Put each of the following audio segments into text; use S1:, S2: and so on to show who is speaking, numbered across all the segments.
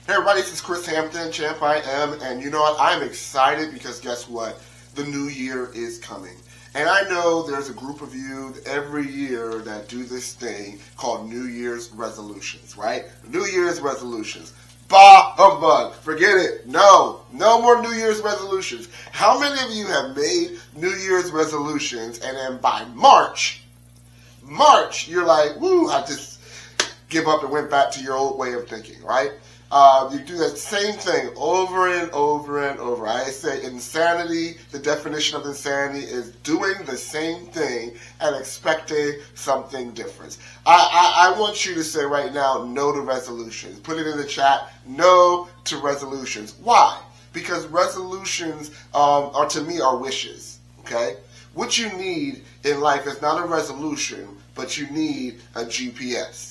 S1: Hey everybody, this is Chris Hampton, Champ I Am, and you know what? I'm excited because guess what? The new year is coming. And I know there's a group of you every year that do this thing called New Year's resolutions, right? New Year's resolutions. Bah humbug. Forget it. No more New Year's resolutions. How many of you have made New Year's resolutions and then by March, you're like, woo, I just give up and went back to your old way of thinking, right? You do that same thing over and over and over. I say insanity, the definition of insanity is doing the same thing and expecting something different. I want you to say right now, no to resolutions. Put it in the chat, no to resolutions. Why? Because resolutions are, to me, are wishes, okay? What you need in life is not a resolution, but you need a GPS.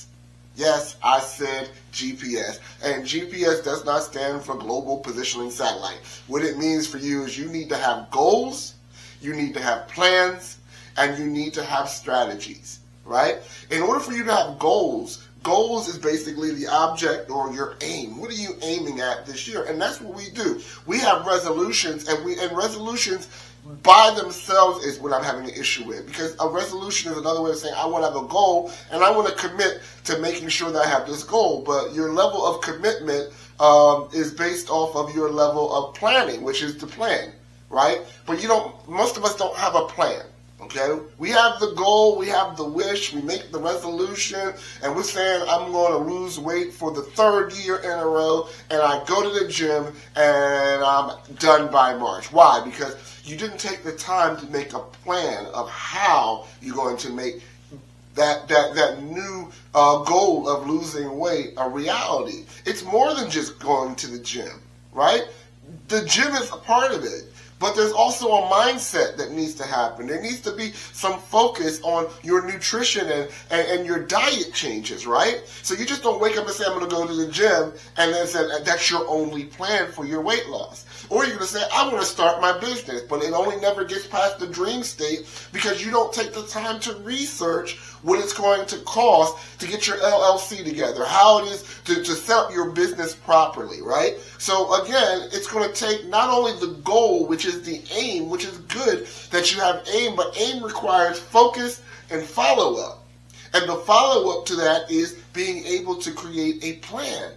S1: Yes, I said GPS. And GPS does not stand for Global Positioning Satellite. What it means for you is you need to have goals, you need to have plans, and you need to have strategies, right? In order for you to have goals is basically the object or your aim. What are you aiming at this year? And that's what we do. We have resolutions, and resolutions by themselves is what I'm having an issue with, because a resolution is another way of saying I want to have a goal and I want to commit to making sure that I have this goal, but your level of commitment is based off of your level of planning, which is the plan, right? But most of us don't have a plan. Okay, we have the goal, we have the wish, we make the resolution, and we're saying I'm going to lose weight for the third year in a row, and I go to the gym and I'm done by March. Why? Because you didn't take the time to make a plan of how you're going to make that new goal of losing weight a reality. It's more than just going to the gym, right? The gym is a part of it. But there's also a mindset that needs to happen. There needs to be some focus on your nutrition and your diet changes, right? So you just don't wake up and say, I'm going to go to the gym, and then say that's your only plan for your weight loss. Or you're going to say, I'm going to start my business, but it only never gets past the dream state because you don't take the time to research what it's going to cost to get your LLC together, how it is to set up your business properly, right? So again, it's going to take not only the goal, which is the aim, which is good that you have aim, but aim requires focus and follow-up. And the follow-up to that is being able to create a plan.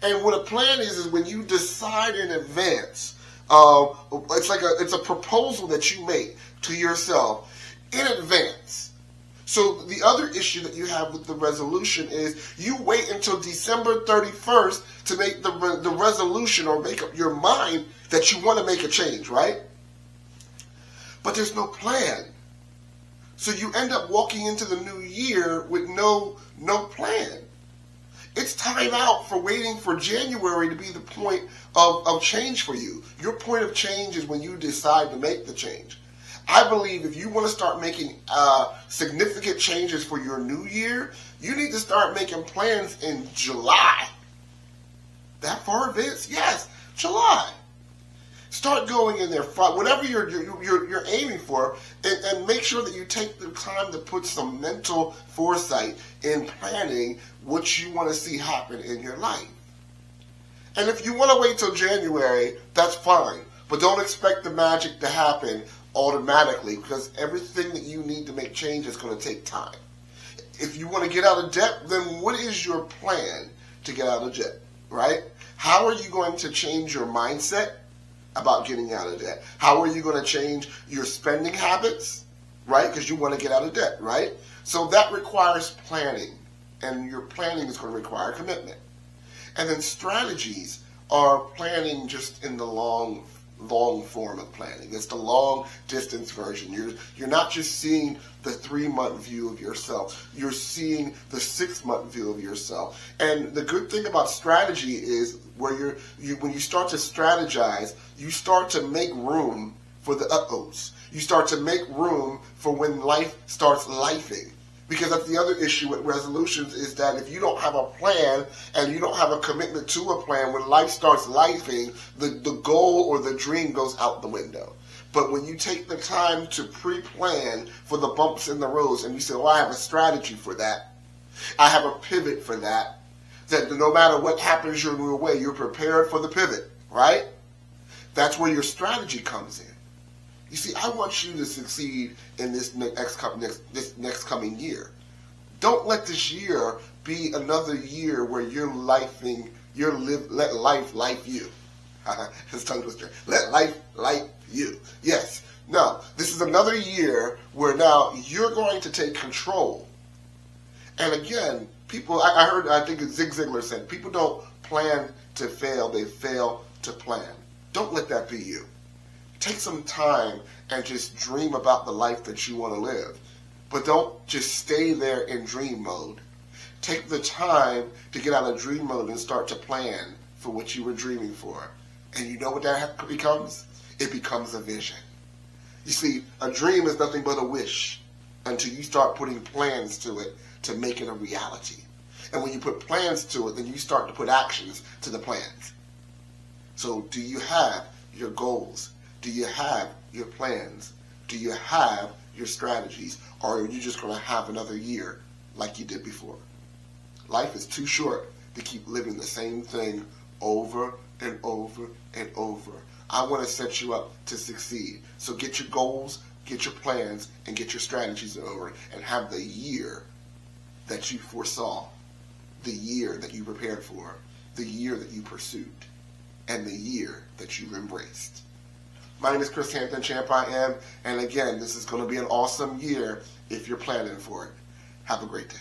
S1: And what a plan is when you decide in advance. It's a proposal that you make to yourself in advance. So the other issue that you have with the resolution is you wait until December 31st to make the resolution or make up your mind that you want to make a change, right? But there's no plan. So you end up walking into the new year with no plan. It's time out for waiting for January to be the point of change for you. Your point of change is when you decide to make the change. I believe if you want to start making significant changes for your new year, you need to start making plans in July. That far advanced? Yes, July. Start going in there, whatever you're aiming for, and make sure that you take the time to put some mental foresight in planning what you want to see happen in your life. And if you want to wait till January, that's fine. But don't expect the magic to happen automatically, because everything that you need to make change is going to take time. If you want to get out of debt, then what is your plan to get out of debt, right? How are you going to change your mindset about getting out of debt? How are you going to change your spending habits, right? Because you want to get out of debt, right? So that requires planning, and your planning is going to require commitment. And then strategies are planning just in the long form of planning. It's the long distance version. You're not just seeing the 3-month view of yourself. You're seeing the 6-month view of yourself. And the good thing about strategy is where when you start to strategize, you start to make room for the uh-ohs. You start to make room for when life starts lifing. Because that's the other issue with resolutions, is that if you don't have a plan and you don't have a commitment to a plan, when life starts lifing, the goal or the dream goes out the window. But when you take the time to pre-plan for the bumps in the roads and you say, well, I have a strategy for that, I have a pivot for that, that no matter what happens your way, you're prepared for the pivot, right? That's where your strategy comes in. You see, I want you to succeed in this next coming year. Don't let this year be another year where let life life you. His tongue twister. Let life life you. Yes. No, this is another year where now you're going to take control. And again, I think Zig Ziglar said, people don't plan to fail, they fail to plan. Don't let that be you. Take some time and just dream about the life that you want to live. But don't just stay there in dream mode. Take the time to get out of dream mode and start to plan for what you were dreaming for. And you know what that becomes? It becomes a vision. You see, a dream is nothing but a wish until you start putting plans to it to make it a reality. And when you put plans to it, then you start to put actions to the plans. So do you have your goals? Do you have your plans? Do you have your strategies? Or are you just going to have another year like you did before? Life is too short to keep living the same thing over and over and over. I want to set you up to succeed. So get your goals, get your plans, and get your strategies over, and have the year that you foresaw, the year that you prepared for, the year that you pursued, and the year that you embraced. My name is Chris Hampton, Champ I Am, and again, this is going to be an awesome year if you're planning for it. Have a great day.